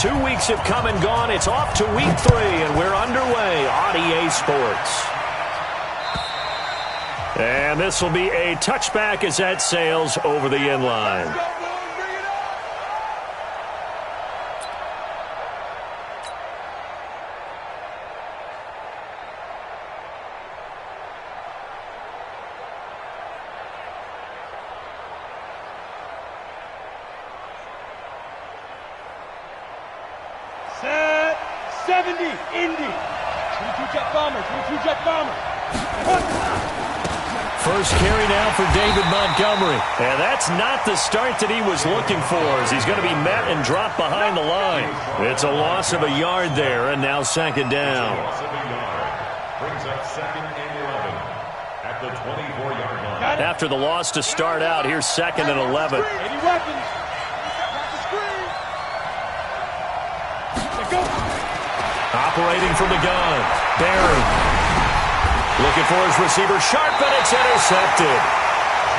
2 weeks have come and gone. It's off to week 3, and we're underway on EA Sports. And this will be a touchback as that sails over the end line. Set 70, Indy. 22 jet bomber, 22 jet bomber. First carry now for David Montgomery. And that's not the start that he was looking for, as he's going to be met and dropped behind the line. It's a loss of a yard there, and now second down. Brings up 2nd and 11 at the 24-yard line. After the loss to start out, here's 2nd and 11. 80 weapons. Go. Operating from the gun. Barry. Looking for his receiver. Sharp, and it's intercepted.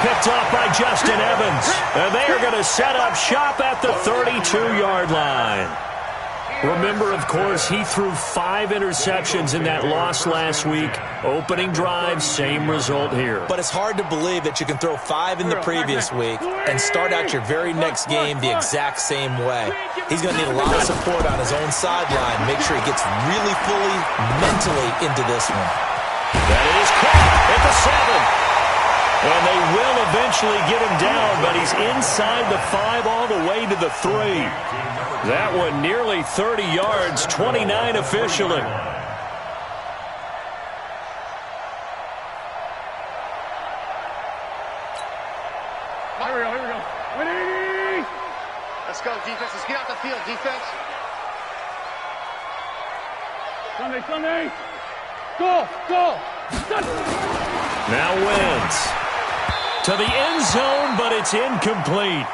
Picked off by Justin Evans. And they are going to set up shop at the 32-yard line. Remember, of course, he threw 5 interceptions in that loss last week. Opening drive, same result here. But it's hard to believe that you can throw 5 in the previous week and start out your very next game the exact same way. He's going to need a lot of support on his own sideline. Make sure he gets really fully mentally into this one. That is caught at the 7. And they will eventually get him down, but he's inside the 5 all the way to the 3. That one nearly 30 yards, 29 officially. Here we go. 180. Let's go, defense. Let's get out the field, defense. Sunday. Go. Now wins. To the end zone, but it's incomplete.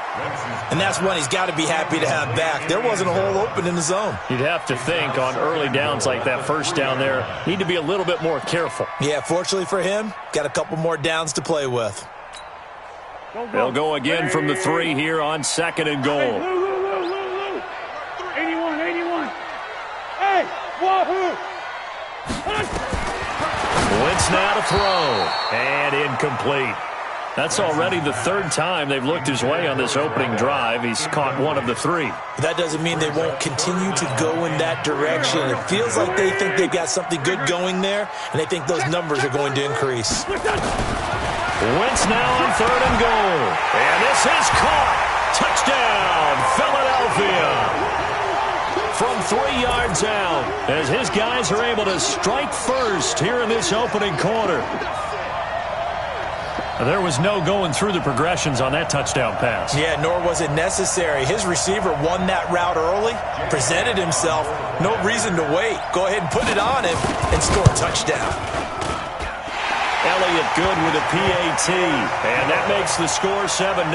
And that's one he's got to be happy to have back. There wasn't a hole open in the zone. You'd have to think on early downs like that first down there, need to be a little bit more careful. Yeah, fortunately for him, got a couple more downs to play with. They'll go again from the 3 here on 2nd and goal. Hey, Lou. 81. Hey, wahoo. Wentz now to throw. And incomplete. That's already the 3rd time they've looked his way on this opening drive. He's caught 1 of the 3. That doesn't mean they won't continue to go in that direction. It feels like they think they've got something good going there, and they think those numbers are going to increase. Wentz now on 3rd and goal. And this is caught. Touchdown, Philadelphia. From 3 yards out, as his guys are able to strike first here in this opening quarter. There was no going through the progressions on that touchdown pass. Yeah, nor was it necessary. His receiver won that route early, presented himself. No reason to wait. Go ahead and put it on him and score a touchdown. Elliott good with a PAT, and that makes the score 7-0.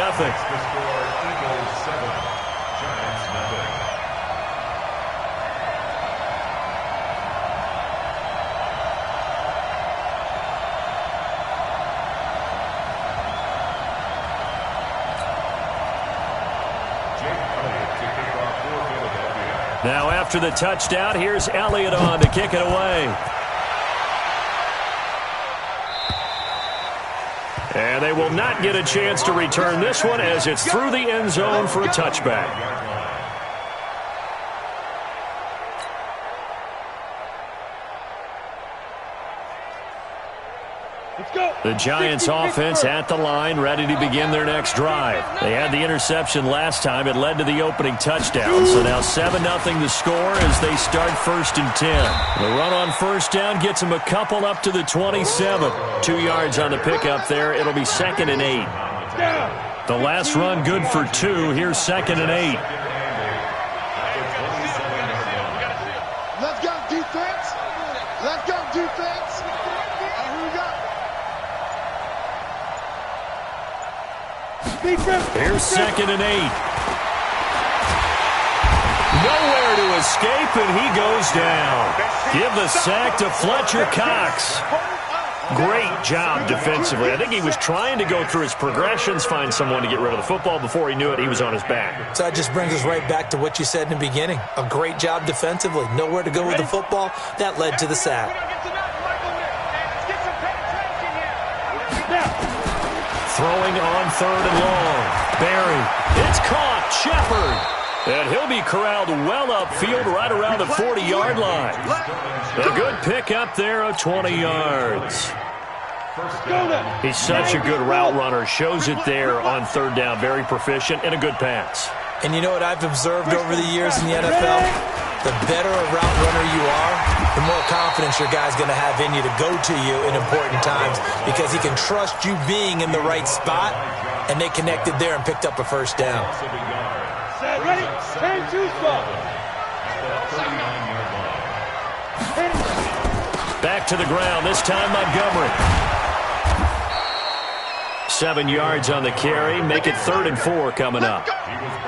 Now after the touchdown, here's Elliott on to kick it away. And they will not get a chance to return this one as it's through the end zone for a touchback. The Giants offense at the line, ready to begin their next drive. They had the interception last time. It led to the opening touchdown. So now 7-0 the score as they start 1st and 10. The run on first down gets them a couple up to the 27. 2 yards on the pickup there. It'll be 2nd and 8. The last run good for 2. Here's 2nd and 8. Let's go, defense. Let's go, defense. Here we go. Here's 2nd and 8. Nowhere to escape, and he goes down. Give the sack to Fletcher Cox. Great job defensively. I think he was trying to go through his progressions, find someone to get rid of the football. Before he knew it, he was on his back. So that just brings us right back to what you said in the beginning. A great job defensively. Nowhere to go with the football. That led to the sack. Throwing on 3rd and long. Barry. It's caught. Shepard. And he'll be corralled well upfield right around the 40-yard line. A good pick up there of 20 yards. He's such a good route runner. Shows it there on 3rd down. Very proficient and a good pass. And you know what I've observed over the years in the NFL? The better a route runner you are, the more confidence your guy's going to have in you to go to you in important times because he can trust you being in the right spot, and they connected there and picked up a 1st down. Ready? 10, 2, stop. Back to the ground, this time Montgomery. 7 yards on the carry, make it 3rd and 4 coming up.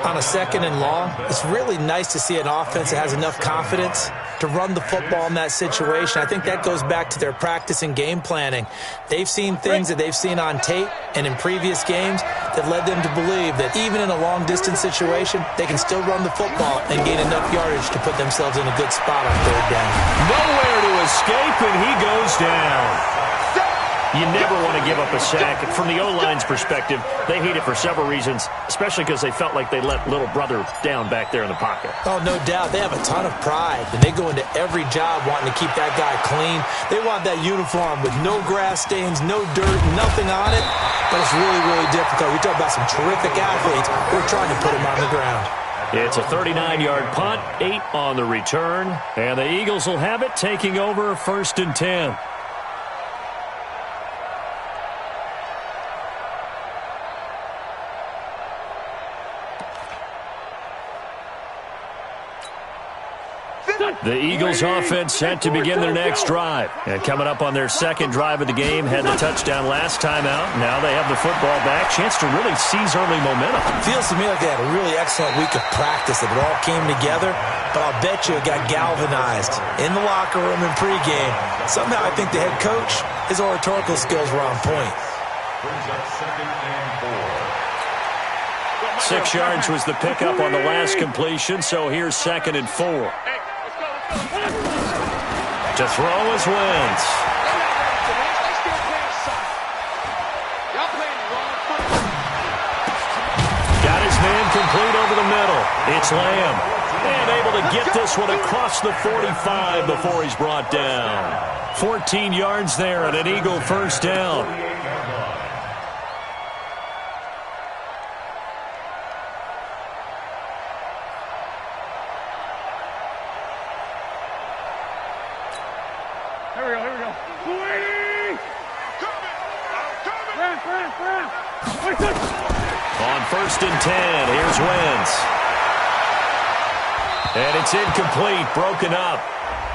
On a 2nd and long, it's really nice to see an offense that has enough confidence to run the football in that situation. I think that goes back to their practice and game planning. They've seen things that they've seen on tape and in previous games that led them to believe that even in a long-distance situation, they can still run the football and gain enough yardage to put themselves in a good spot on 3rd down. Nowhere to escape, and he goes down. You never want to give up a sack. From the O-line's perspective, they hate it for several reasons, especially because they felt like they let little brother down back there in the pocket. Oh, no doubt. They have a ton of pride, and they go into every job wanting to keep that guy clean. They want that uniform with no grass stains, no dirt, nothing on it, but it's really, really difficult. We talk about some terrific athletes. We're trying to put him on the ground. It's a 39-yard punt, 8 on the return, and the Eagles will have it taking over 1st and 10. The Eagles offense set to begin their next drive. And coming up on their 2nd drive of the game, had the touchdown last time out. Now they have the football back. Chance to really seize early momentum. Feels to me like they had a really excellent week of practice. That it all came together. But I'll bet you it got galvanized in the locker room in pregame. Somehow I think the head coach, his oratorical skills were on point. 6 yards was the pickup on the last completion, so here's 2nd and 4. To throw is Wentz. Got his man complete over the middle. It's Lamb. And able to get this one across the 45 before he's brought down. 14 yards there and an Eagle 1st down. On 1st and 10, here's Wentz. And it's incomplete, broken up.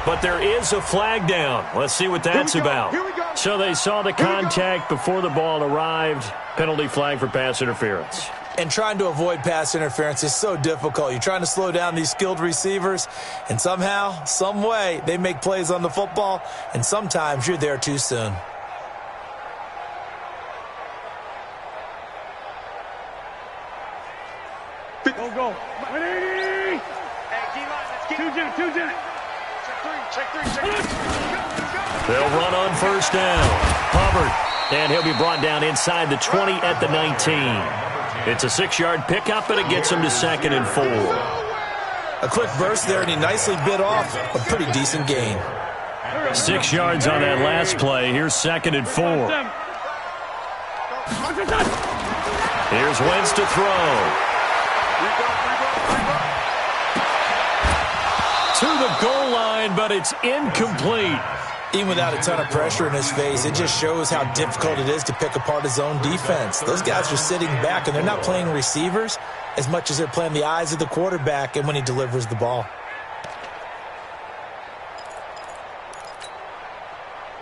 But there is a flag down. Let's see what that's about. So they saw the contact before the ball arrived. Penalty flag for pass interference. And trying to avoid pass interference is so difficult. You're trying to slow down these skilled receivers, and somehow, some way, they make plays on the football, and sometimes you're there too soon. Go. 180. Hey, D-line, let's get it. Two jet. Check three. They'll run on 1st down. Hubbard. And he'll be brought down inside the 20 at the 19. It's a 6-yard pickup, and it gets him to 2nd and 4. A quick burst there, and he nicely bit off a pretty decent gain. 6 yards on that last play. Here's 2nd and 4. Here's Wentz to throw. To the goal line, but it's incomplete. Even without a ton of pressure in his face, it just shows how difficult it is to pick apart his own defense. Those guys are sitting back, and they're not playing receivers as much as they're playing the eyes of the quarterback and when he delivers the ball.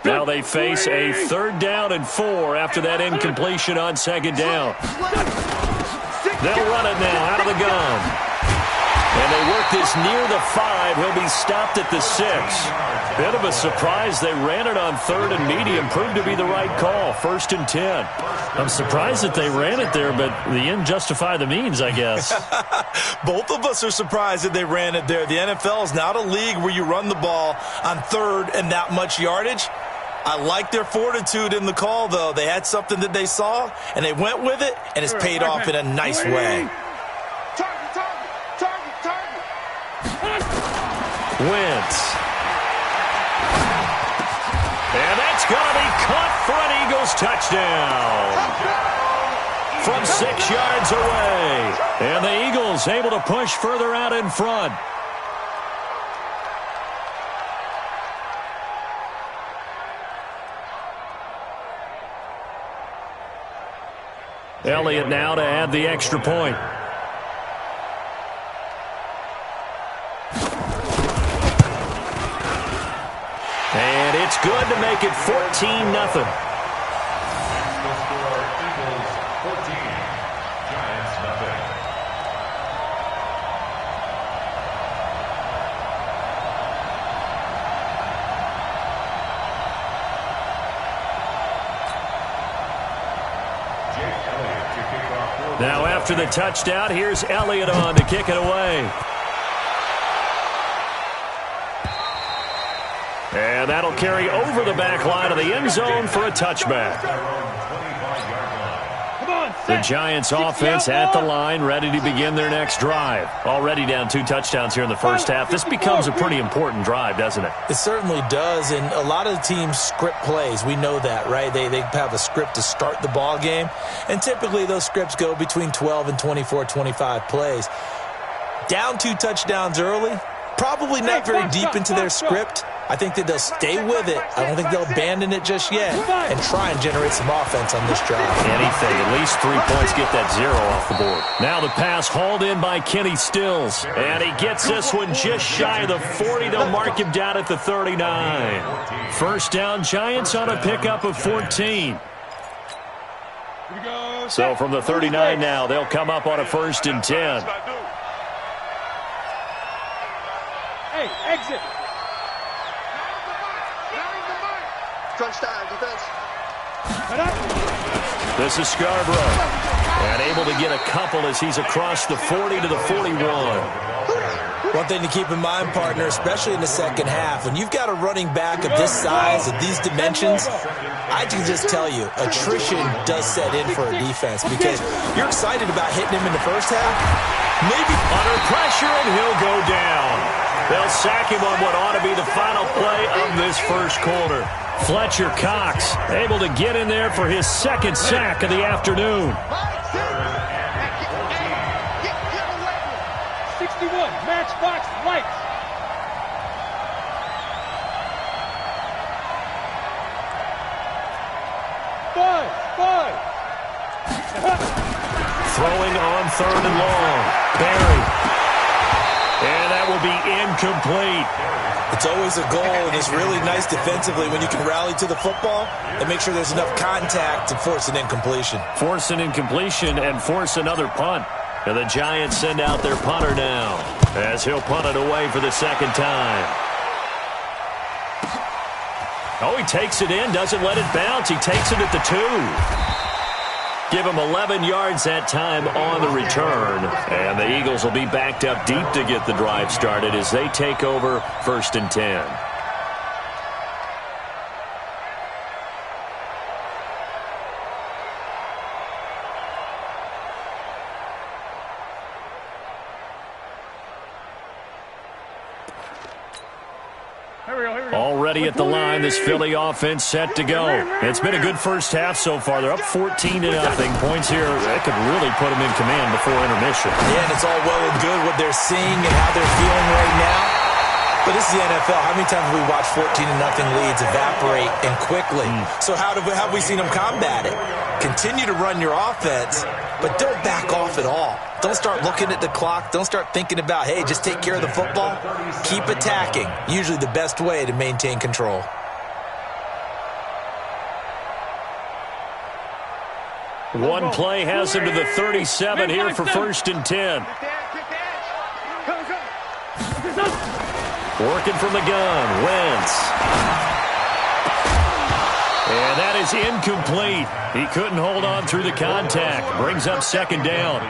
Now they face a 3rd down and 4 after that incompletion on 2nd down. They'll run it now out of the gun. And they work this near the 5. He'll be stopped at the 6. Bit of a surprise. They ran it on 3rd and medium. Proved to be the right call. 1st and 10. I'm surprised that they ran it there, but the end justify the means, I guess. Both of us are surprised that they ran it there. The NFL is not a league where you run the ball on 3rd and that much yardage. I like their fortitude in the call, though. They had something that they saw, and they went with it, and it's paid off in a nice way. Wentz. And that's going to be caught for an Eagles touchdown. From 6 yards away. And the Eagles able to push further out in front. Elliott now to add the extra point. And it's good to make it 14-0. Eagles 14, Giants nothing. Now after the touchdown, here's Elliott on to kick it away. And that'll carry over the back line of the end zone for a touchback. The Giants offense at the line, ready to begin their next drive. Already down 2 touchdowns here in the first half. This becomes a pretty important drive, doesn't it? It certainly does, and a lot of the teams script plays. We know that, right? They have a script to start the ball game, and typically those scripts go between 12 and 24, 25 plays. Down 2 touchdowns early, probably not very deep into their script. I think that they'll stay with it. I don't think they'll abandon it just yet and try and generate some offense on this drive. Anything, at least 3 points, get that 0 off the board. Now the pass hauled in by Kenny Stills. And he gets this one just shy of the 40. They'll mark him down at the 39. First down, Giants on a pickup of 14. So from the 39 now, they'll come up on a 1st and 10. Hey, exit. Touchdown, defense. This is Scarborough. And able to get a couple as he's across the 40 to the 41. One thing to keep in mind, partner, especially in the second half, when you've got a running back of this size, of these dimensions, I can just tell you, attrition does set in for a defense because you're excited about hitting him in the first half. Maybe under pressure, and he'll go down. They'll sack him on what ought to be the final play of this first quarter. Fletcher Cox able to get in there for his 2nd sack of the afternoon. 61, matchbox lights. Five. Throwing on 3rd and long. Barry. And that will be incomplete. it's always a goal, and it's really nice defensively when you can rally to the football and make sure there's enough contact to force an incompletion. Force an incompletion and force another punt. And the Giants send out their punter now as he'll punt it away for the second time. Oh, he takes it in, doesn't let it bounce. He takes it at the 2. Give him 11 yards that time on the return. And the Eagles will be backed up deep to get the drive started as they take over 1st and 10. Already at the line, this Philly offense set to go. It's been a good first half so far. They're up 14-0. Points here, that could really put them in command before intermission. Yeah, and it's all well and good what they're seeing and how they're feeling right now. But this is the NFL. How many times have we watched 14-0 leads evaporate and quickly? So how have we seen them combat it? Continue to run your offense, but don't back off at all. Don't start looking at the clock. Don't start thinking about, hey, just take care of the football. Keep attacking. Usually the best way to maintain control. One play has him to the 37 here for 1st and 10. Go. Working from the gun, Wentz. And that is incomplete. He couldn't hold on through the contact. Brings up second down.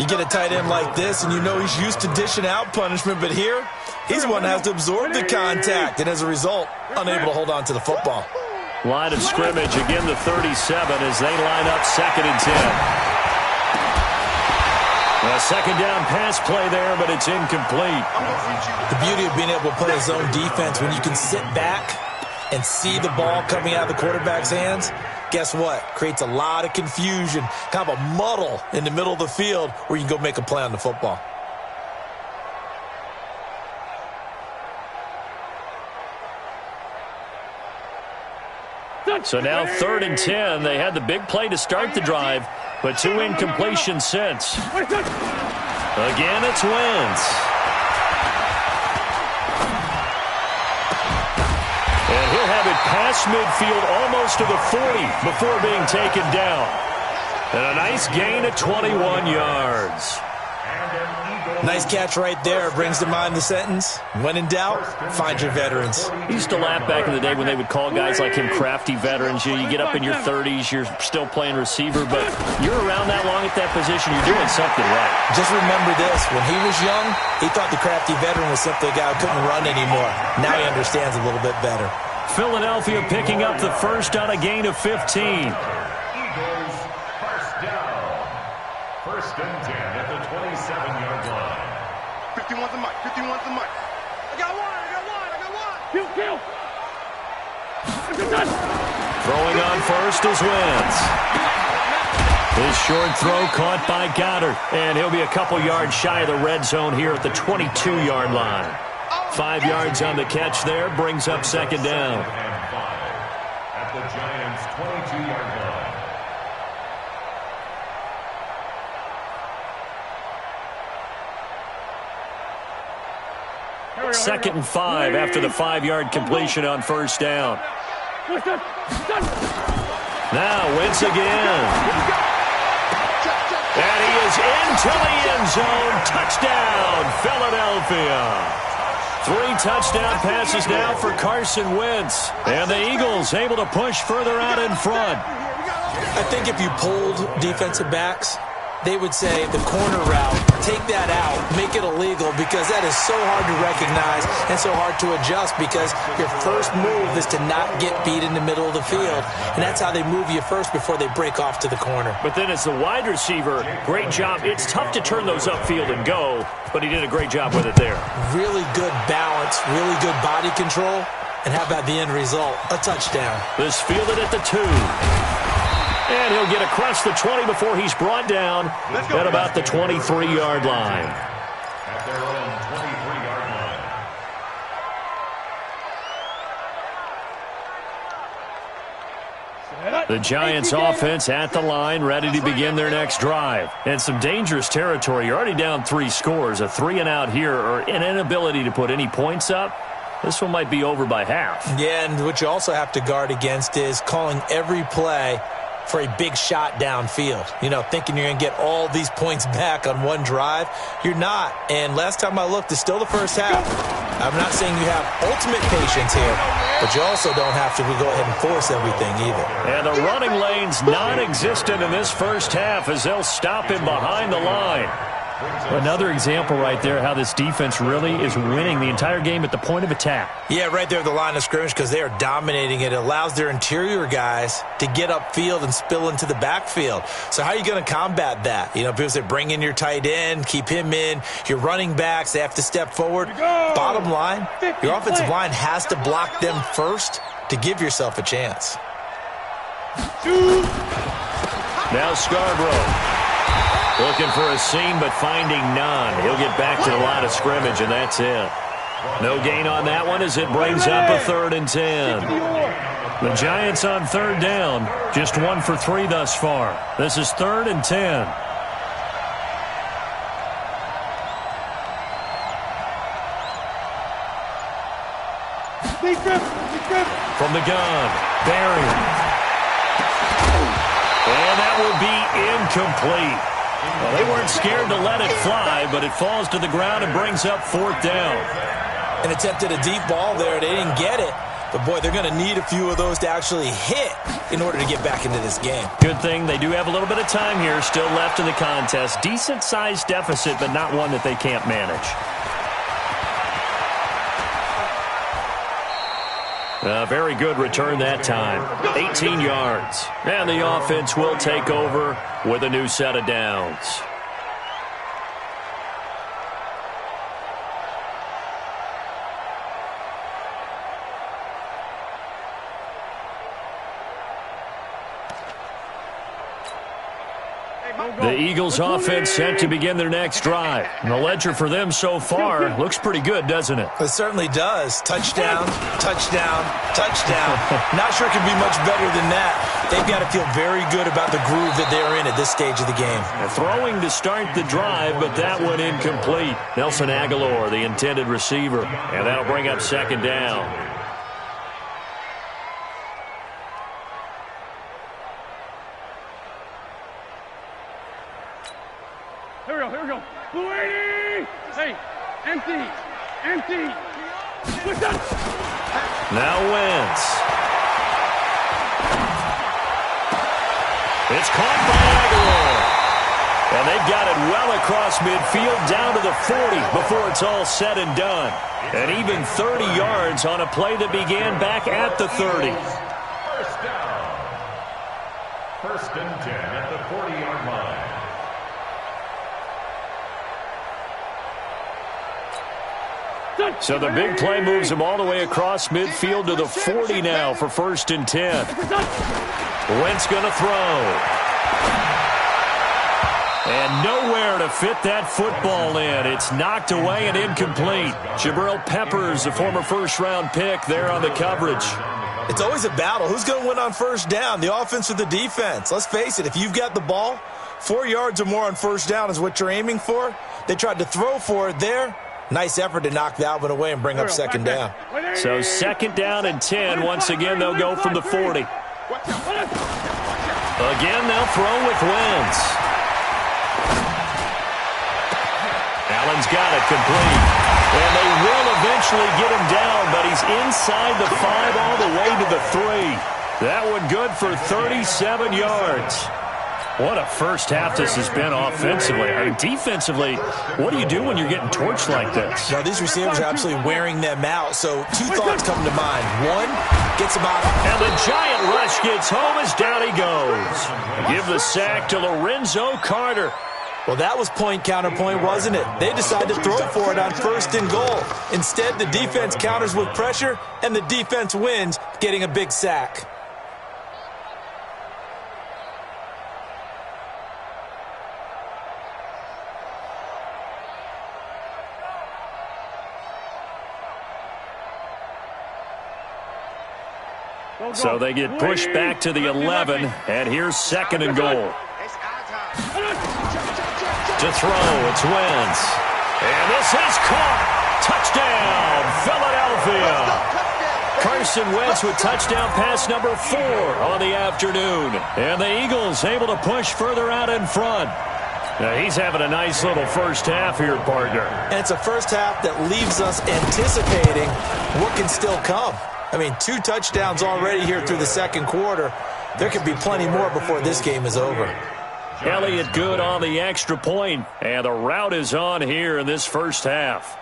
You get a tight end like this, and you know he's used to dishing out punishment, but here, he's the one that has to absorb the contact, and as a result, unable to hold on to the football. Line of scrimmage, again the 37 as they line up 2nd and 10. A second down pass play there, but it's incomplete. The beauty of being able to play a zone defense when you can sit back and see the ball coming out of the quarterback's hands, guess what? Creates a lot of confusion, kind of a muddle in the middle of the field where you can go make a play on the football. So now 3rd and 10. They had the big play to start the drive, but 2 incompletions since. Again, it's Wentz. And he'll have it past midfield almost to the 40 before being taken down. And a nice gain of 21 yards. Nice catch right there. Brings to mind the sentence, when in doubt, find your veterans. He used to laugh back in the day when they would call guys like him crafty veterans. You get up in your 30s, you're still playing receiver, but you're around that long at that position, you're doing something right. Just remember this, when he was young, he thought the crafty veteran was simply a guy who couldn't run anymore. Now he understands a little bit better. Philadelphia picking up the first on a gain of 15. Eagles, first down. 1st and 10 at the 27-yard line. 51's the mic. 51's the mic. I got one. Kill. Throwing on first is Wentz. His short throw caught by Goddard, and he'll be a couple yards shy of the red zone here at the 22-yard line. 5 yards on the catch there, brings up 2nd down. And 5 at the Giants' 22-yard line. 2nd and 5 after the 5-yard completion on 1st down. Now Wentz again. And he is into the end zone. Touchdown, Philadelphia. 3 touchdown passes now for Carson Wentz. And the Eagles able to push further out in front. I think if you polled defensive backs, they would say the corner route, take that out, make it illegal, because that is so hard to recognize and so hard to adjust, because your first move is to not get beat in the middle of the field. And that's how they move you first before they break off to the corner. But then as the wide receiver, great job. It's tough to turn those upfield and go, but he did a great job with it there. Really good balance, really good body control. And how about the end result? A touchdown. This fielded at the 2. And he'll get across the 20 before he's brought down at about the 23-yard line. At their own 23-yard line. The Giants offense at the line, ready to begin their next drive. And some dangerous territory. You're already down 3 scores. A 3-and-out here, or an inability to put any points up. This one might be over by half. Yeah, and what you also have to guard against is calling every play for a big shot downfield. You know, thinking you're going to get all these points back on one drive. You're not. And last time I looked, it's still the first half. I'm not saying you have ultimate patience here, but you also don't have to go ahead and force everything either. And the running lane's non-existent in this first half as they'll stop him behind the line. Another example right there how this defense really is winning the entire game at the point of attack. Yeah, right there at the line of scrimmage, because they are dominating it. It allows their interior guys to get upfield and spill into the backfield. So how are you going to combat that? You know, people say bring in your tight end, keep him in. Your running backs, they have to step forward. Bottom line, your offensive line has to block them first to give yourself a chance. Now Scarborough. Looking for a seam, but finding none. He'll get back to the line of scrimmage, and that's it. No gain on that one as it brings up a 3rd and 10. The Giants on 3rd down. Just 1 for 3 thus far. This is 3rd and 10. From the gun, Barry. And that will be incomplete. Well, they weren't scared to let it fly, but it falls to the ground and brings up 4th down. An attempt at a deep ball there. They didn't get it. But, boy, they're going to need a few of those to actually hit in order to get back into this game. Good thing they do have a little bit of time here still left in the contest. Decent-sized deficit, but not one that they can't manage. A very good return that time. 18 yards. And the offense will take over with a new set of downs. The Eagles offense set to begin their next drive. And the ledger for them so far looks pretty good, doesn't it? It certainly does. Touchdown, touchdown, touchdown. Not sure it can be much better than that. They've got to feel very good about the groove that they're in at this stage of the game. Throwing to start the drive, but that one incomplete. Nelson Aguilar, the intended receiver. And that'll bring up 2nd down. Here we go. Blue 80! Hey, empty! What's up? Now Wentz. It's caught by Aguilar. And they've got it well across midfield down to the 40 before it's all said and done. And even 30 yards on a play that began back at the 30. First down. 1st and 10 at the 40-yard line. So the big play moves him all the way across midfield to the 40 now for 1st and 10. Wentz going to throw. And nowhere to fit that football in. It's knocked away and incomplete. Jabril Peppers, the former 1st-round pick, there on the coverage. It's always a battle. Who's going to win on 1st down, the offense or the defense? Let's face it, if you've got the ball, 4 yards or more on 1st down is what you're aiming for. They tried to throw for it there. Nice effort to knock that one away and bring up 2nd down. So 2nd down and 10. Once again, they'll go from the 40. Again, they'll throw with Wentz. Allen's got it complete. And they will eventually get him down, but he's inside the 5 all the way to the 3. That one good for 37 yards. What a first half this has been offensively. I mean, defensively, what do you do when you're getting torched like this? Now, these receivers are absolutely wearing them out. So 2 thoughts come to mind. One, gets him out. And the giant rush gets home as down he goes. Give the sack to Lorenzo Carter. Well, that was point counterpoint, wasn't it? They decided to throw for it on 1st and goal. Instead, the defense counters with pressure, and the defense wins, getting a big sack. So they get pushed back to the 11, and here's 2nd and goal. To throw, it's Wentz. And this is caught. Touchdown, Philadelphia. Carson Wentz with touchdown pass number 4 on the afternoon. And the Eagles able to push further out in front. Now he's having a nice little first half here, partner. And it's a first half that leaves us anticipating what can still come. I mean, 2 touchdowns already here through the 2nd quarter. There could be plenty more before this game is over. Elliott good on the extra point, and the route is on here in this first half.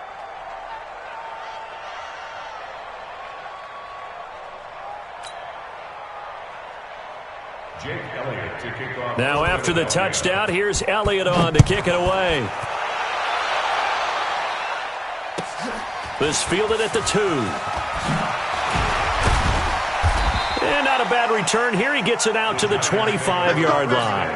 Jake Elliott to kick off. Now after the touchdown, here's Elliott on to kick it away. This fielded at the 2. And not a bad return here. He gets it out to the 25-yard line.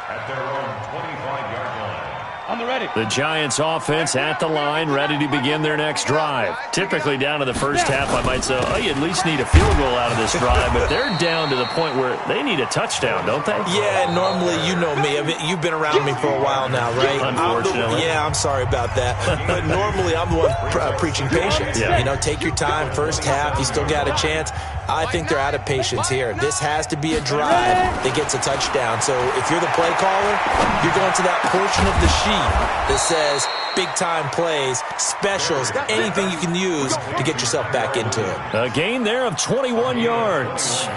At their own 25-yard line. On the ready. The Giants offense at the line, ready to begin their next drive. Typically down to the first half, I might say, oh, you at least need a field goal out of this drive, but they're down to the point where they need a touchdown, don't they? Yeah, normally, you know me. I mean, you've been around me for a while now, right? Unfortunately. I'm sorry about that. But normally, I'm the one preaching patience. Yeah. You know, take your time, first half, you still got a chance. I think they're out of patience here. This has to be a drive that gets a touchdown. So if you're the play caller, you're going to that portion of the sheet that says big-time plays, specials, anything you can use to get yourself back into it. A gain there of 21 yards.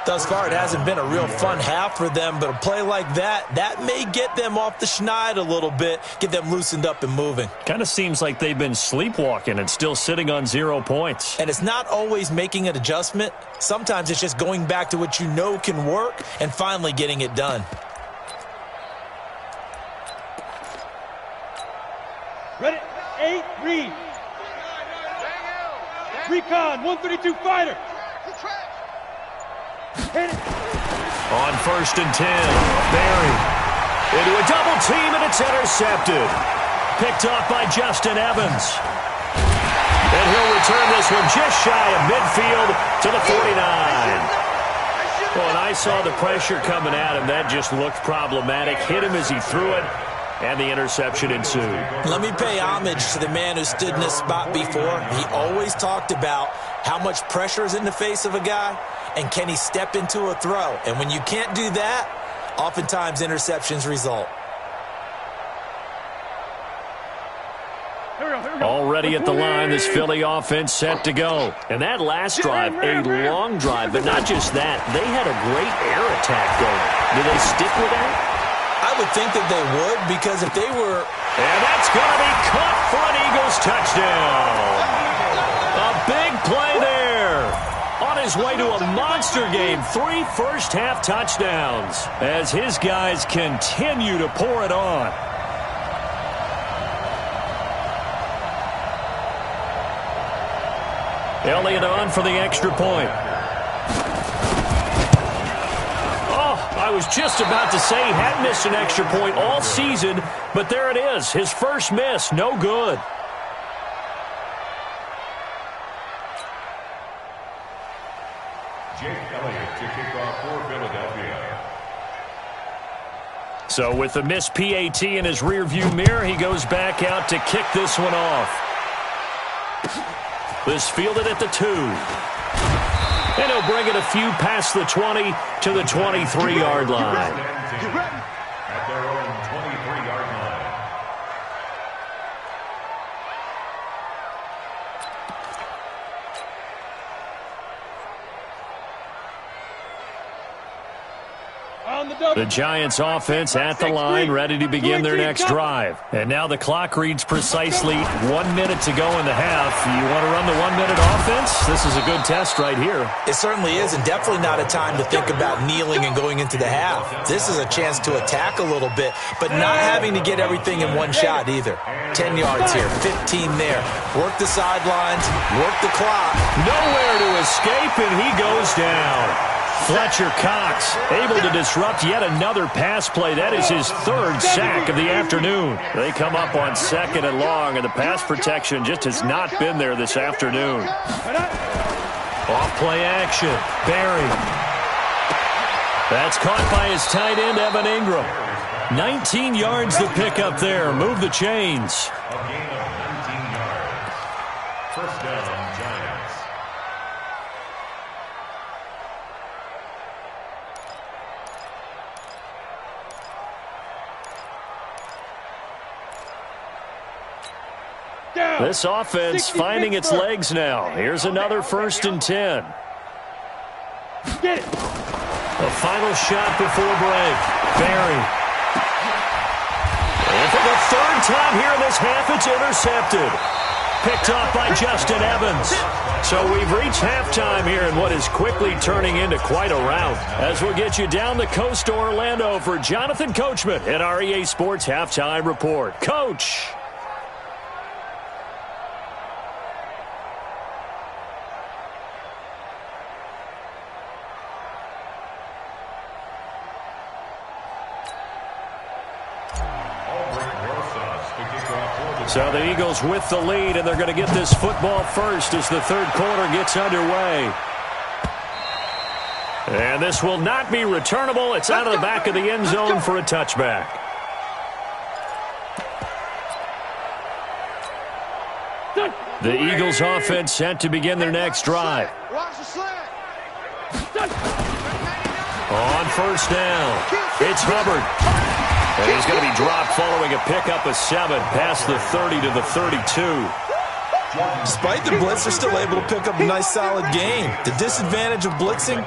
Thus far, it hasn't been a real fun half for them, but a play like that may get them off the schneid a little bit, get them loosened up and moving. Kind of seems like they've been sleepwalking and still sitting on 0 points. And it's not always making an adjustment. Sometimes it's just going back to what you know can work and finally getting it done. Ready? 8, read. Recon, 132 fighter. Hit it. On 1st and 10, Barry into a double team, and it's intercepted. Picked off by Justin Evans. And he'll return this one just shy of midfield to the 49. Well, and I saw the pressure coming at him. That just looked problematic. Hit him as he threw it, and the interception ensued. Let me pay homage to the man who stood in this spot before. He always talked about how much pressure is in the face of a guy, and can he step into a throw? And when you can't do that, oftentimes interceptions result. Already at the line, this Philly offense set to go. And that last drive, a long drive, but not just that. They had a great air attack going. Do they stick with that? I would think that they would, because if they were... And that's going to be caught for an Eagles touchdown. A big play there. On his way to a monster game, 3 first-half touchdowns as his guys continue to pour it on. Elliott on for the extra point. I was just about to say he hadn't missed an extra point all season, but there it is. His first miss, no good. Jake Elliott to kick off for Philadelphia. So with the missed PAT in his rearview mirror, he goes back out to kick this one off. This fielded at the 2. And he'll bring it a few past the 20 to the 23-yard line. At their own 23-yard line. The Giants offense at the line, ready to begin their next drive. And now the clock reads precisely 1 minute to go in the half. You want to run the 1 minute offense? This is a good test right here. It certainly is, and definitely not a time to think about kneeling and going into the half. This is a chance to attack a little bit, but not having to get everything in one shot either. 10 yards here, 15 there. Work the sidelines, work the clock. Nowhere to escape, and he goes down. Fletcher Cox able to disrupt yet another pass play. That is his 3rd sack of the afternoon. They come up on 2nd and long, and the pass protection just has not been there this afternoon. Off play action. Barry. That's caught by his tight end, Evan Ingram. 19 yards to pick up there. Move the chains. A gain of 19 yards. First down, Giants. This offense finding its legs now. Here's another 1st and 10. Get it. The final shot before break. Barry. And for the 3rd time here in this half, it's intercepted. Picked off by Justin Evans. So we've reached halftime here in what is quickly turning into quite a rout. As we'll get you down the coast to Orlando for Jonathan Coachman at our EA Sports Halftime Report. Coach. So the Eagles with the lead, and they're going to get this football first as the 3rd quarter gets underway. And this will not be returnable. It's out of the back of the end zone for a touchback. The Eagles offense set to begin their next drive. Watch the slant. On first down, it's Hubbard. And he's going to be dropped following a pickup of 7 past the 30 to the 32. Despite the blitz, they're still able to pick up a nice solid gain. The disadvantage of blitzing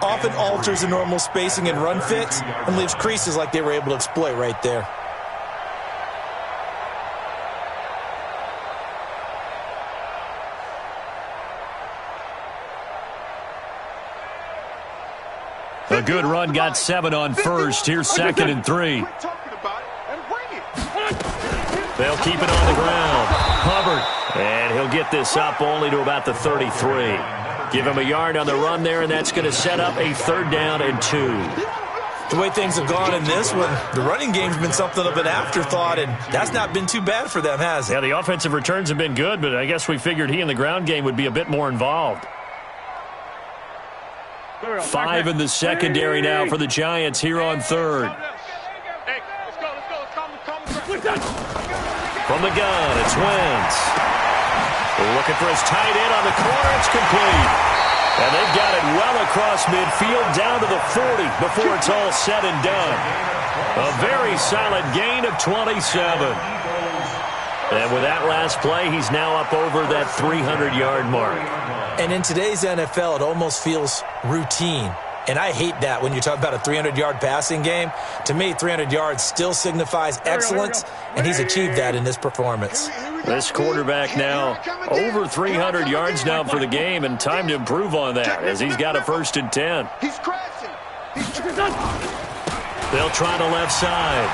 often alters the normal spacing and run fits and leaves creases like they were able to exploit right there. A good run got 7 on first. Here's 2nd and 3. They'll keep it on the ground. Hubbard. And he'll get this up only to about the 33. Give him a yard on the run there, and that's going to set up a 3rd down and 2. The way things have gone in this one, the running game's been something of an afterthought, and that's not been too bad for them, has it? Yeah, the offensive returns have been good, but I guess we figured he in the ground game would be a bit more involved. 5 in the secondary now for the Giants here on 3rd. From the gun, it's Wentz. Looking for his tight end on the corner. It's complete. And they've got it well across midfield down to the 40 before it's all said and done. A very solid gain of 27. And with that last play, he's now up over that 300-yard mark. And in today's NFL, it almost feels routine. And I hate that when you talk about a 300-yard passing game. To me, 300 yards still signifies excellence, and he's achieved that in this performance. This quarterback now over 300 yards now for the game, and time to improve on that as he's got a 1st and 10. He's crashing. They'll try the left side.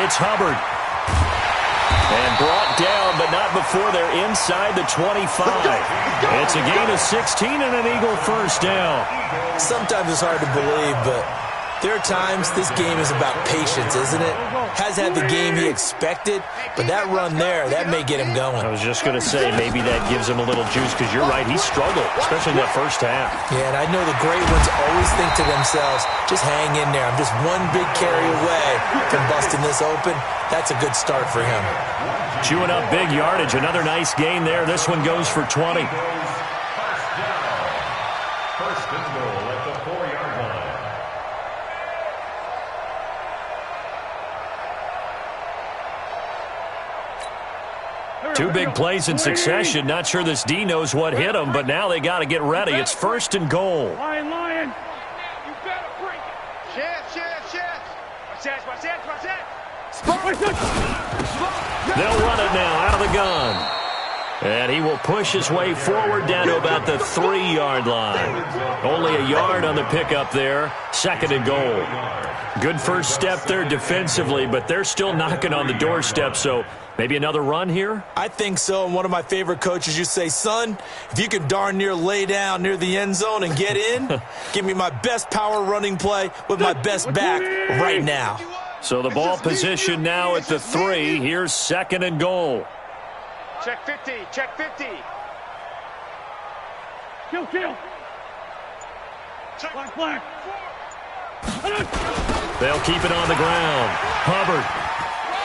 It's Hubbard. And brought down, but not before they're inside the 25. It's a gain of 16 and an Eagle 1st down. Sometimes it's hard to believe, but there are times this game is about patience, isn't it? Has had the game he expected, but that run there, that may get him going. I was just going to say maybe that gives him a little juice because you're right, he struggled, especially in that first half. Yeah, and I know the great ones always think to themselves, just hang in there. I'm just one big carry away from busting this open. That's a good start for him. Chewing up big yardage. Another nice gain there. This one goes for 20. First and goal at the 4-yard line. 2 big plays in succession. Not sure this D knows what hit him, but now they got to get ready. It's 1st and goal. Lion. You better break it. Chance. Watch that. They'll run it now out of the gun. And he will push his way forward down to about the 3-yard line. Only a yard on the pickup there. 2nd and goal. Good first step there defensively, but they're still knocking on the doorstep, so maybe another run here? I think so. And one of my favorite coaches, you say, son, if you can darn near lay down near the end zone and get in, give me my best power running play with my best back right now. So the ball position now at the 3. Here's 2nd and goal. Check 50. Kill. Black. They'll keep it on the ground. Hubbard.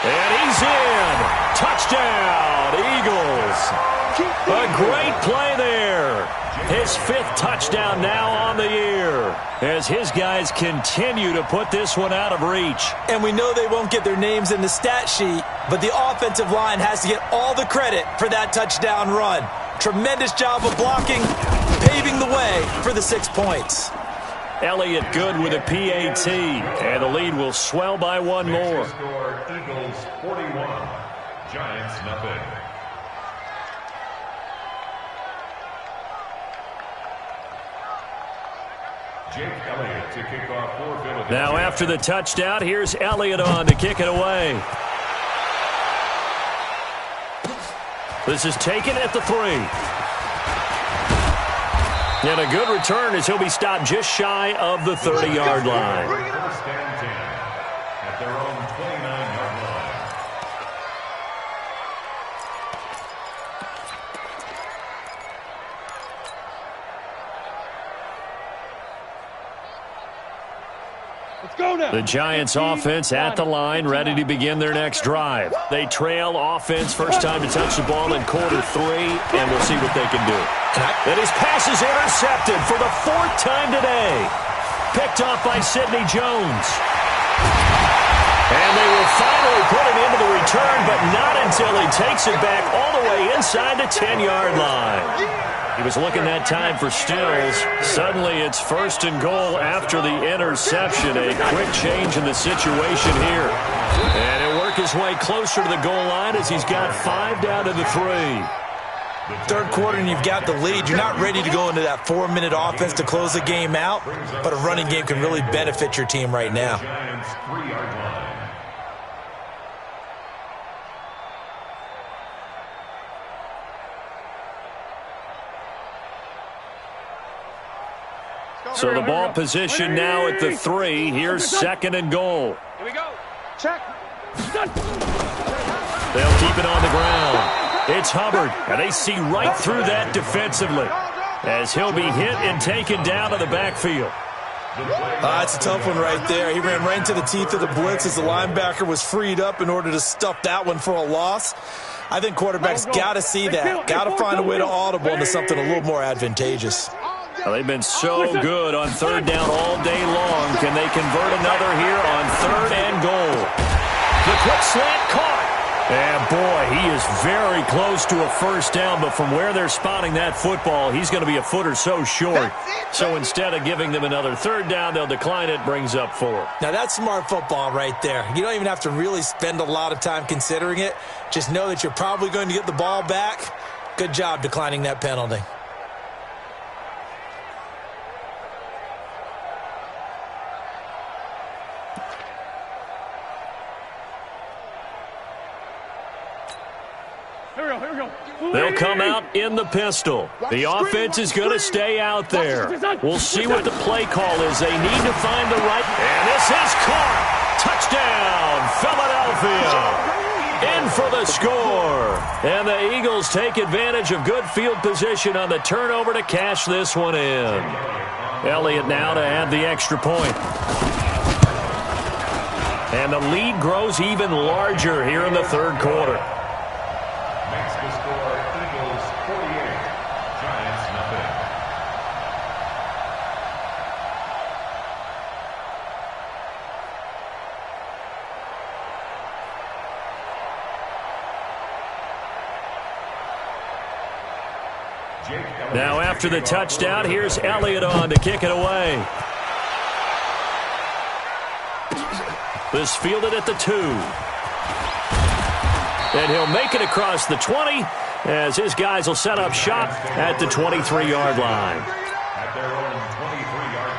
And he's in. Touchdown, Eagles. A great play there. His 5th touchdown now on the year as his guys continue to put this one out of reach. And we know they won't get their names in the stat sheet, but the offensive line has to get all the credit for that touchdown run. Tremendous job of blocking, paving the way for the 6 points. Elliott good with a PAT, and the lead will swell by 1 more. Score, Eagles 41, Giants nothing. Jake Elliott to kick off for Philadelphia. Now after the touchdown, here's Elliott on to kick it away. This is taken at the 3. And a good return as he'll be stopped just shy of the 30-yard line. First and 10 at their own 29-yard line. Let's go The Giants offense at the line, ready to begin their next drive. They trail offense, first time to touch the ball in quarter 3, and we'll see what they can do. And his pass is intercepted for the 4th time today. Picked off by Sidney Jones. And they will finally put it into the return, but not until he takes it back all the way inside the 10-yard line. He was looking that time for Stills. Suddenly it's 1st and goal after the interception. A quick change in the situation here. And he'll work his way closer to the goal line as he's got 5 down to the 3. Third quarter and you've got the lead. You're not ready to go into that 4-minute offense to close the game out, but a running game can really benefit your team right now. So the ball position now at the 3. Here's 2nd and goal. Here we go. Check. They'll keep it on the ground. It's Hubbard, and they see right through that defensively as he'll be hit and taken down to the backfield. It's a tough one right there. He ran right into the teeth of the blitz as the linebacker was freed up in order to stuff that one for a loss. I think quarterbacks got to see that. Got to find a way to audible into something a little more advantageous. Well, they've been so good on 3rd down all day long. Can they convert another here on 3rd and goal? The quick slant caught. And, boy, he is very close to a 1st down, but from where they're spotting that football, he's going to be a foot or so short. So instead of giving them another 3rd down, they'll decline it, brings up 4. Now, that's smart football right there. You don't even have to really spend a lot of time considering it. Just know that you're probably going to get the ball back. Good job declining that penalty. They'll come out in the pistol. The offense is going to stay out there. We'll see what the play call is. They need to find the right. And this is caught. Touchdown, Philadelphia. In for the score. And the Eagles take advantage of good field position on the turnover to cash this one in. Elliott now to add the extra point. And the lead grows even larger here in the 3rd quarter. Now after the touchdown, here's Elliott on to kick it away. This fielded at the 2. And he'll make it across the 20 as his guys will set up shop at the 23-yard line. At their own 23-yard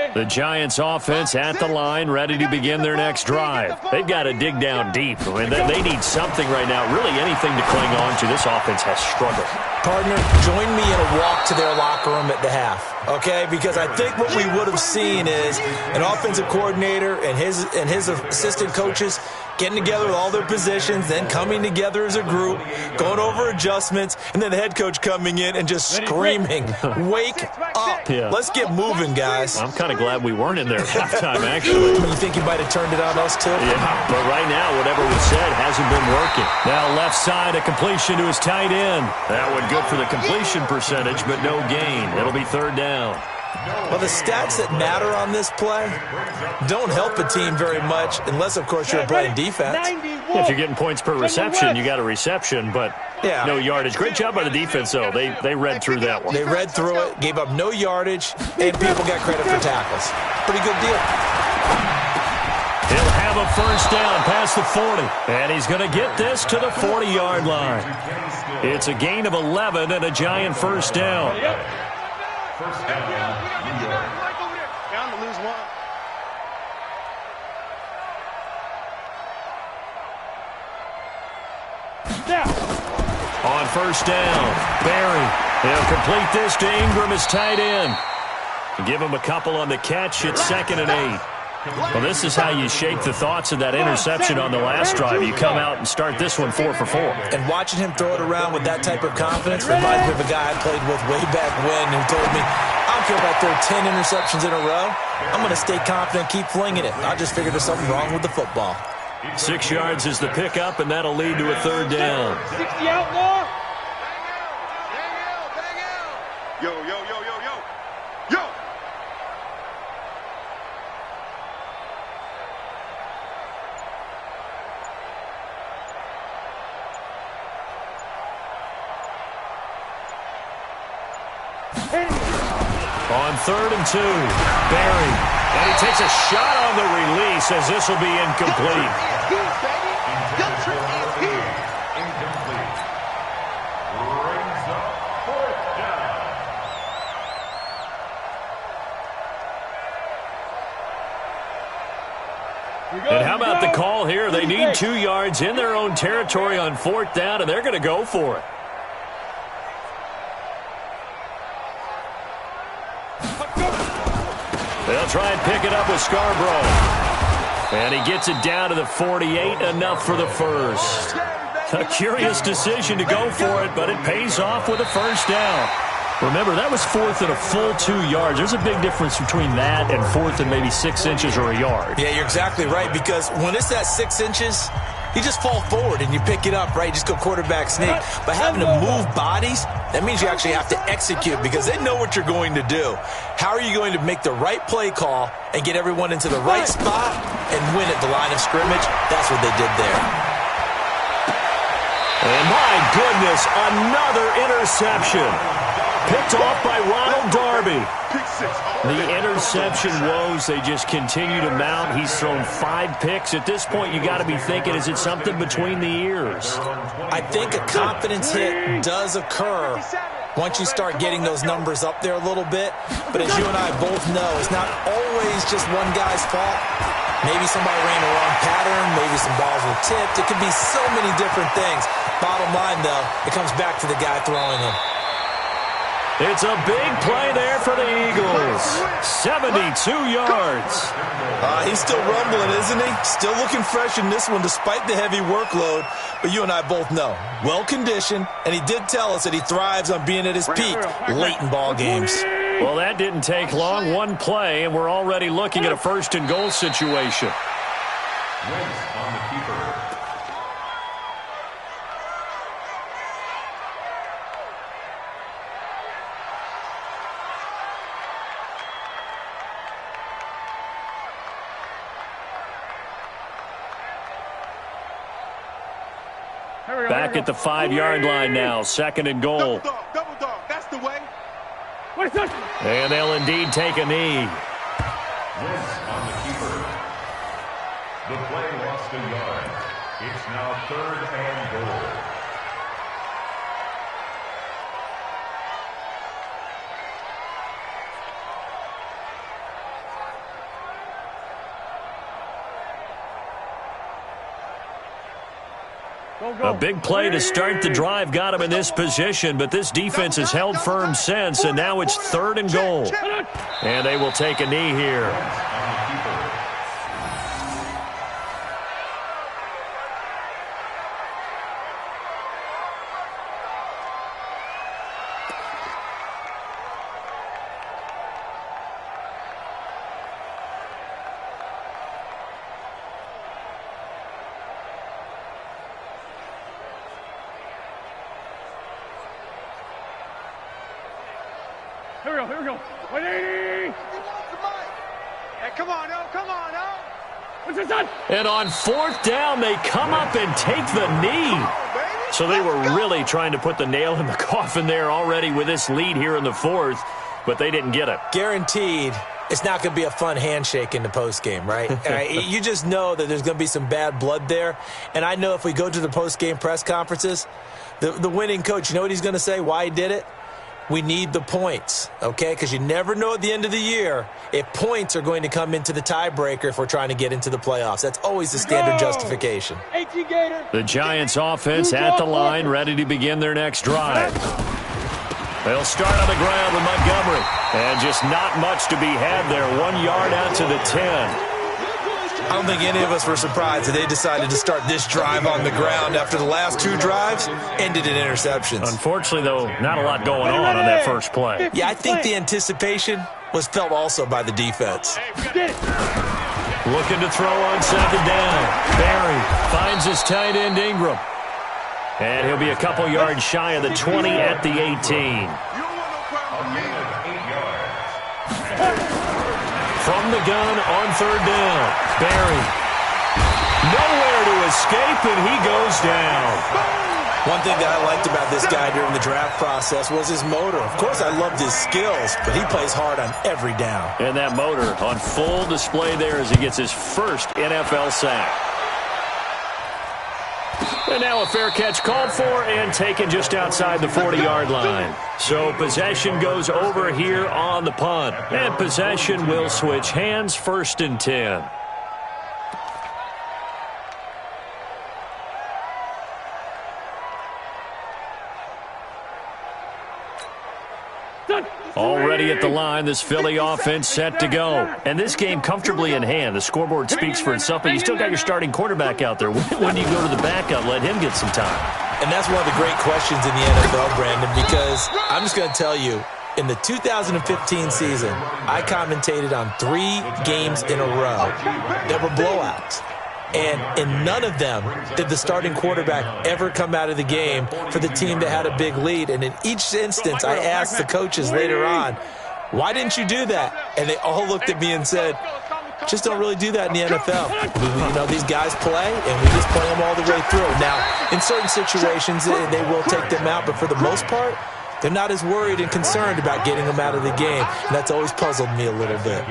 line. The Giants offense at the line, ready to begin their next drive. They've got to dig down deep. I mean, they need something right now, really anything to cling on to. This offense has struggled. Partner, join me in a walk to their locker room at the half, okay? Because I think what we would have seen is an offensive coordinator and his assistant coaches getting together with all their positions, then coming together as a group, going over adjustments, and then the head coach coming in and just screaming, wake up. Yeah. Let's get moving, guys. I'm kind of glad we weren't in there at halftime, actually. You think you might have turned it on us, too? Yeah, but right now, whatever was said hasn't been working. Now left side, a completion to his tight end. That one good for the completion percentage, but no gain. It'll be 3rd down. Well, the stats that matter on this play don't help a team very much unless, of course, you're playing defense. If you're getting points per reception, you got a reception, but no yardage. Great job by the defense, though. They read through that one. They read through it, gave up no yardage, and people got credit for tackles. Pretty good deal. He'll have a 1st down past the 40, and he's going to get this to the 40-yard line. It's a gain of 11 and a Giant 1st down. First down, New York. Down to lose 1. On 1st down, Barry. He'll complete this to Ingram as tight end. Give him a couple on the catch. It's 2nd and 8. Well, this is how you shake the thoughts of that interception on the last drive. You come out and start this one 4 for 4. And watching him throw it around with that type of confidence reminds me of a guy I played with way back when who told me, I don't care if I throw 10 interceptions in a row. I'm going to stay confident, keep flinging it. I just figured there's something wrong with the football. 6 yards is the pickup, and that'll lead to a third down. 60 outlaw. Yo, yo, yo, yo, yo. Yo! On 3rd and 2, Barry. And he takes a shot on the release as this will be incomplete. Incomplete. Brings up 4th down. And how about the call here? They need 2 yards in their own territory on 4th down, and they're going to go for it. They'll try and pick it up with Scarborough. And he gets it down to the 48, enough for the first. A curious decision to go for it, but it pays off with a first down. Remember, that was 4th and a full 2 yards. There's a big difference between that and 4th and maybe 6 inches or a yard. Yeah, you're exactly right, because when it's that 6 inches, you just fall forward and you pick it up, right? You just go quarterback sneak. But having to move bodies, that means you actually have to execute because they know what you're going to do. How are you going to make the right play call and get everyone into the right spot and win at the line of scrimmage? That's what they did there. And my goodness, another interception. Picked off by Ronald Darby. The interception woes, they just continue to mount. He's thrown 5 picks. At this point, you got to be thinking, is it something between the ears? I think a confidence hit does occur once you start getting those numbers up there a little bit. But as you and I both know, it's not always just one guy's fault. Maybe somebody ran the wrong pattern. Maybe some balls were tipped. It could be so many different things. Bottom line, though, it comes back to the guy throwing them. It's a big play there for the Eagles. 72 yards. He's still rumbling, isn't he? Still looking fresh in this one despite the heavy workload. But you and I both know, well-conditioned, and he did tell us that he thrives on being at his peak late in ball games. Well, that didn't take long. One play, and we're already looking at a 1st and goal situation. Wins on the keeper. Back at the 5-yard line now. 2nd and goal. Double dog. That's the way. And they'll indeed take a knee. Wins on the keeper. The play lost a yard. It's now 3rd and goal. A big play to start the drive got him in this position, but this defense has held firm since, and now it's 3rd and goal. And they will take a knee here. Here we go. 180. Hey, come on, oh, come on, oh. What's this on? And on 4th down, they come up and take the knee. So they were really trying to put the nail in the coffin there already with this lead here in the 4th, but they didn't get it. Guaranteed, it's not going to be a fun handshake in the postgame, right? You just know that there's going to be some bad blood there. And I know if we go to the postgame press conferences, the winning coach, you know what he's going to say, why he did it? We need the points, okay? Because you never know at the end of the year if points are going to come into the tiebreaker if we're trying to get into the playoffs. That's always the standard justification. 18 Gator. The Giants offense at the line, ready to begin their next drive. They'll start on the ground with Montgomery. And just not much to be had there. 1 yard out to the 10. I don't think any of us were surprised that they decided to start this drive on the ground after the last 2 drives ended in interceptions. Unfortunately, though, not a lot going on that first play. Yeah, I think the anticipation was felt also by the defense. Looking to throw on second down. Barry finds his tight end Ingram. And he'll be a couple yards shy of the 20 at the 18. From the gun on third down. Barry. Nowhere to escape, and he goes down. One thing that I liked about this guy during the draft process was his motor. Of course, I loved his skills, but he plays hard on every down. And that motor on full display there as he gets his first NFL sack. And now a fair catch called for and taken just outside the 40-yard line. So possession goes over here on the punt. And possession will switch hands, 1st and 10. Already at the line, this Philly offense set to go. And this game comfortably in hand. The scoreboard speaks for itself, but you still got your starting quarterback out there. When do you go to the backup, let him get some time? And that's one of the great questions in the NFL, Brandon, because I'm just going to tell you, in the 2015 season, I commentated on 3 games in a row that were blowouts. And in none of them did the starting quarterback ever come out of the game for the team that had a big lead. And in each instance, I asked the coaches later on, why didn't you do that? And they all looked at me and said, just don't really do that in the NFL. You know, these guys play, and we just play them all the way through. Now, in certain situations, they will take them out, but for the most part, they're not as worried and concerned about getting them out of the game. And that's always puzzled me a little bit.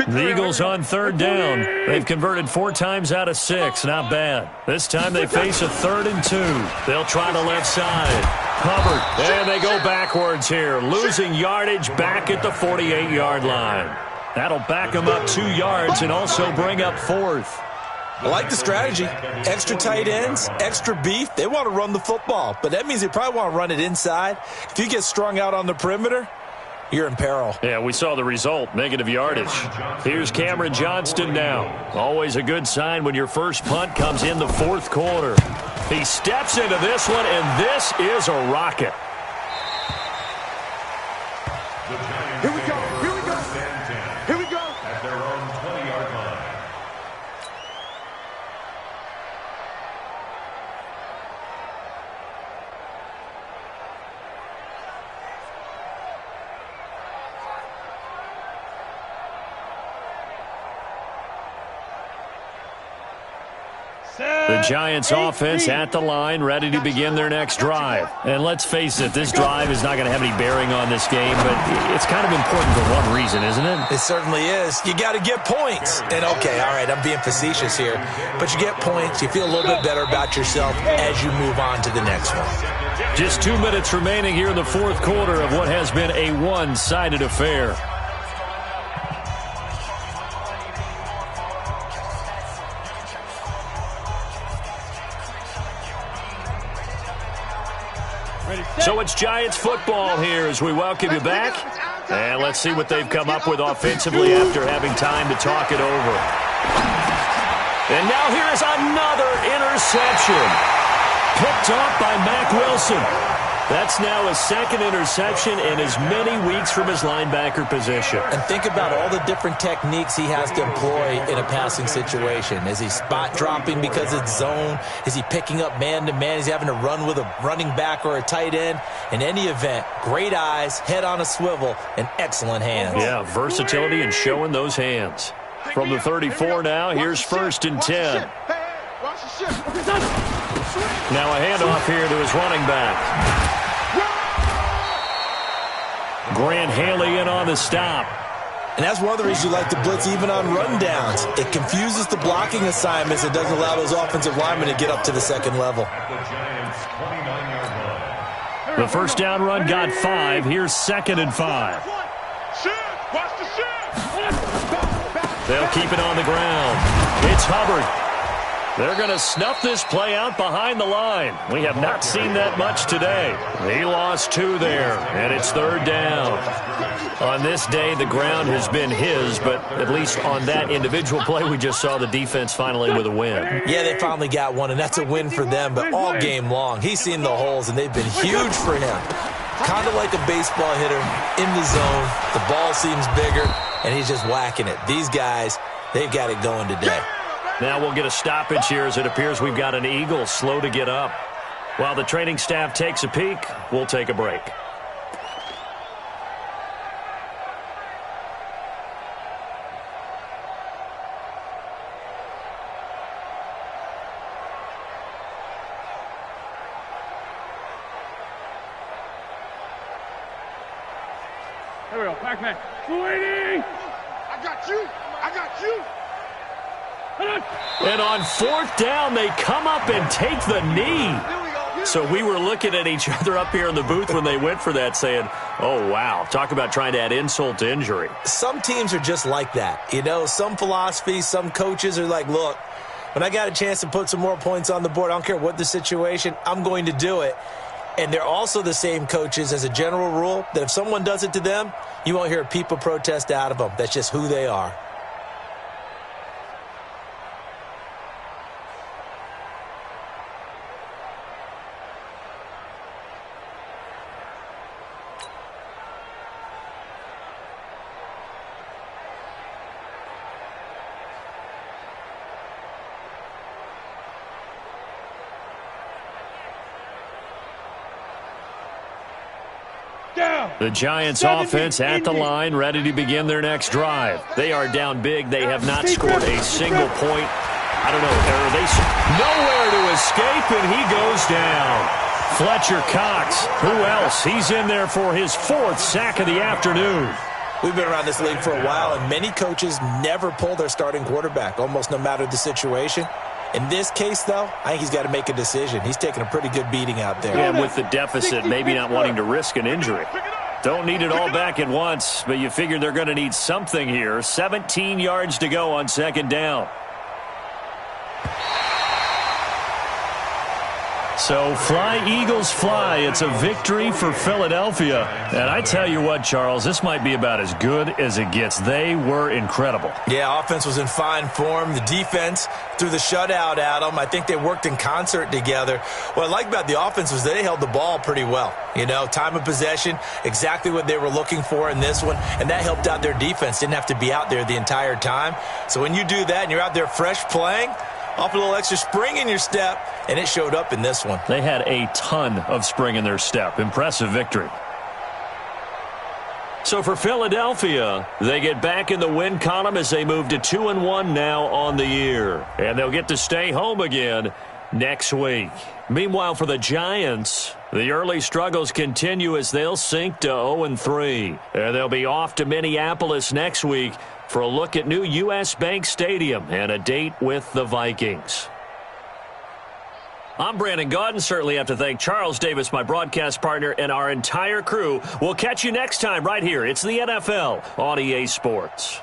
The Eagles on third down. They've converted 4 times out of 6. Not bad. This time they face a 3rd and 2. They'll try the left side. Hubbard. And they go backwards here. Losing yardage back at the 48-yard line. That'll back them up 2 yards and also bring up 4th. I like the strategy. Extra tight ends, extra beef. They want to run the football, but that means they probably want to run it inside. If you get strung out on the perimeter, you're in peril. Yeah, we saw the result, negative yardage. Here's Cameron Johnston now. Always a good sign when your first punt comes in the 4th quarter. He steps into this one, and this is a rocket. Here we go. Here we go. Here we go. At their own 20-yard line. The Giants offense at the line, ready to begin their next drive. And let's face it, this drive is not going to have any bearing on this game, but it's kind of important for one reason, isn't it? It certainly is. You got to get points. And okay, all right, I'm being facetious here, but you get points, you feel a little bit better about yourself as you move on to the next one. Just 2 minutes remaining here in the 4th quarter of what has been a one-sided affair. So it's Giants football here as we welcome you back. And let's see what they've come up with offensively after having time to talk it over. And now here is another interception. Picked off by Mack Wilson. That's now his 2nd interception in as many weeks from his linebacker position. And think about all the different techniques he has to employ in a passing situation. Is he spot dropping because it's zone? Is he picking up man-to-man? Is he having to run with a running back or a tight end? In any event, great eyes, head on a swivel, and excellent hands. Yeah, versatility and showing those hands. From the 34 now, here's 1st and 10. Now a handoff here to his running back. Grant Haley in on the stop. And that's one of the reasons you like to blitz even on rundowns. It confuses the blocking assignments. It doesn't allow those offensive linemen to get up to the 2nd level. The first down run got 5. Here's 2nd and 5. They'll keep it on the ground. It's Hubbard. They're going to snuff this play out behind the line. We have not seen that much today. He lost 2 there, and it's 3rd down. On this day, the ground has been his, but at least on that individual play, we just saw the defense finally with a win. Yeah, they finally got one, and that's a win for them, but all game long, he's seen the holes, and they've been huge for him. Kind of like a baseball hitter in the zone. The ball seems bigger, and he's just whacking it. These guys, they've got it going today. Now we'll get a stoppage here as it appears we've got an Eagle slow to get up. While the training staff takes a peek, we'll take a break. Here we go, Pac-Man. Waiting! I got you! I got you! And on 4th down, they come up and take the knee. So we were looking at each other up here in the booth when they went for that saying, oh, wow, talk about trying to add insult to injury. Some teams are just like that. You know, some philosophies, some coaches are like, look, when I got a chance to put some more points on the board, I don't care what the situation, I'm going to do it. And they're also the same coaches as a general rule that if someone does it to them, you won't hear a people protest out of them. That's just who they are. The Giants offense at the line, ready to begin their next drive. They are down big. They have not scored a single point. I don't know. Are they nowhere to escape, and he goes down. Fletcher Cox. Who else? He's in there for his 4th sack of the afternoon. We've been around this league for a while, and many coaches never pull their starting quarterback, almost no matter the situation. In this case, though, I think he's got to make a decision. He's taking a pretty good beating out there. And with the deficit, maybe not wanting to risk an injury. Don't need it all back at once, but you figure they're going to need something here. 17 yards to go on 2nd down. So fly, Eagles, fly. It's a victory for Philadelphia. And I tell you what, Charles, this might be about as good as it gets. They were incredible. Yeah, offense was in fine form. The defense threw the shutout at them. I think they worked in concert together. What I like about the offense was they held the ball pretty well. You know, time of possession, exactly what they were looking for in this one, and that helped out their defense. Didn't have to be out there the entire time. So when you do that and you're out there fresh playing, off a little extra spring in your step, and it showed up in this one. They had a ton of spring in their step. Impressive victory. So for Philadelphia, they get back in the win column as they move to 2-1 now on the year. And they'll get to stay home again next week. Meanwhile, for the Giants, the early struggles continue as they'll sink to 0-3. And they'll be off to Minneapolis next week for a look at new U.S. Bank Stadium and a date with the Vikings. I'm Brandon Gaudin. Certainly have to thank Charles Davis, my broadcast partner, and our entire crew. We'll catch you next time right here. It's the NFL on EA Sports.